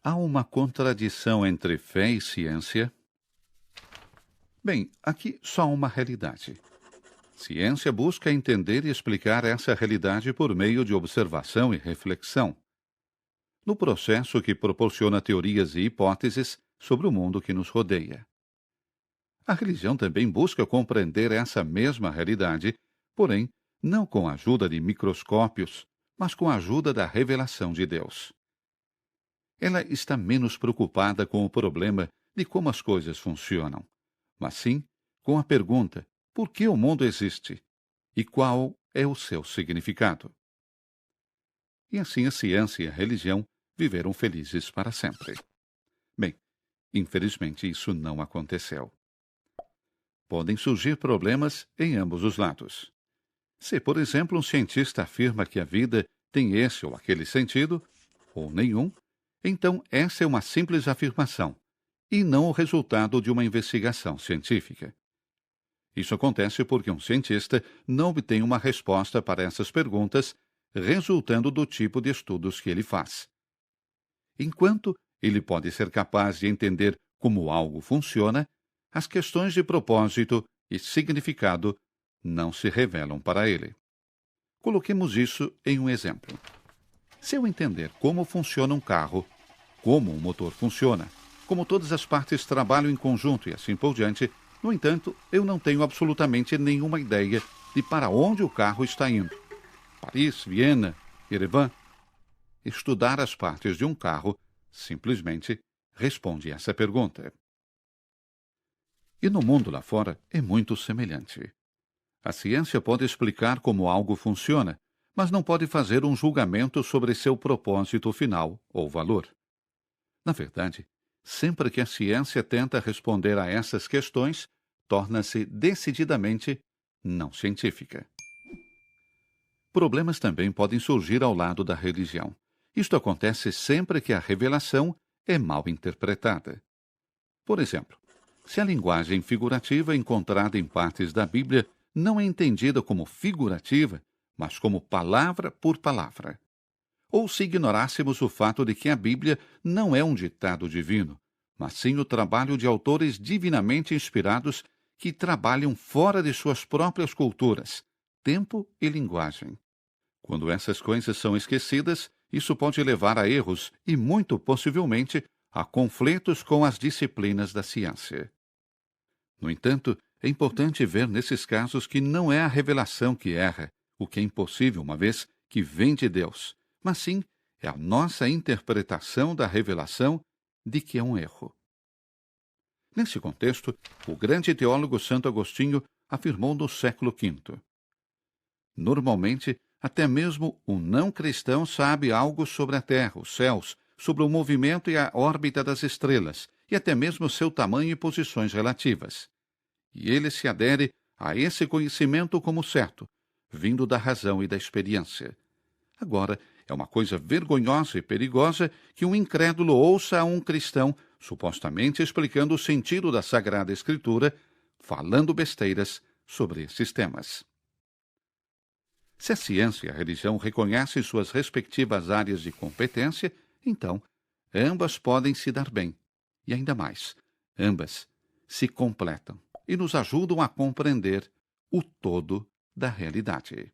Há uma contradição entre fé e ciência? Bem, aqui só uma realidade. Ciência busca entender e explicar essa realidade por meio de observação e reflexão, no processo que proporciona teorias e hipóteses sobre o mundo que nos rodeia. A religião também busca compreender essa mesma realidade, porém, não com a ajuda de microscópios, mas com a ajuda da revelação de Deus. Ela está menos preocupada com o problema de como as coisas funcionam, mas sim com a pergunta: por que o mundo existe? E qual é o seu significado? E assim a ciência e a religião viveram felizes para sempre. Bem, infelizmente isso não aconteceu. Podem surgir problemas em ambos os lados. Se, por exemplo, um cientista afirma que a vida tem esse ou aquele sentido, ou nenhum, então essa é uma simples afirmação, e não o resultado de uma investigação científica. Isso acontece porque um cientista não obtém uma resposta para essas perguntas, resultando do tipo de estudos que ele faz. Enquanto ele pode ser capaz de entender como algo funciona, as questões de propósito e significado não se revelam para ele. Coloquemos isso em um exemplo. Se eu entender como funciona um carro, como um motor funciona, como todas as partes trabalham em conjunto e assim por diante, no entanto, eu não tenho absolutamente nenhuma ideia de para onde o carro está indo. Paris, Viena, Yerevan. Estudar as partes de um carro simplesmente responde essa pergunta. E no mundo lá fora é muito semelhante. A ciência pode explicar como algo funciona, mas não pode fazer um julgamento sobre seu propósito final ou valor. Na verdade, sempre que a ciência tenta responder a essas questões, torna-se decididamente não científica. Problemas também podem surgir ao lado da religião. Isto acontece sempre que a revelação é mal interpretada. Por exemplo, se a linguagem figurativa encontrada em partes da Bíblia não é entendida como figurativa, mas como palavra por palavra. Ou se ignorássemos o fato de que a Bíblia não é um ditado divino, mas sim o trabalho de autores divinamente inspirados que trabalham fora de suas próprias culturas, tempo e linguagem. Quando essas coisas são esquecidas, isso pode levar a erros e, muito possivelmente, a conflitos com as disciplinas da ciência. No entanto, é importante ver nesses casos que não é a revelação que erra, o que é impossível uma vez que vem de Deus, mas sim é a nossa interpretação da revelação de que é um erro. Nesse contexto, o grande teólogo Santo Agostinho afirmou no século V: normalmente, até mesmo um não cristão sabe algo sobre a Terra, os céus, sobre o movimento e a órbita das estrelas, e até mesmo seu tamanho e posições relativas. E ele se adere a esse conhecimento como certo, vindo da razão e da experiência. Agora, é uma coisa vergonhosa e perigosa que um incrédulo ouça a um cristão, supostamente explicando o sentido da Sagrada Escritura, falando besteiras sobre esses temas. Se a ciência e a religião reconhecem suas respectivas áreas de competência, então, ambas podem se dar bem. E ainda mais, ambas se completam e nos ajudam a compreender o todo da realidade.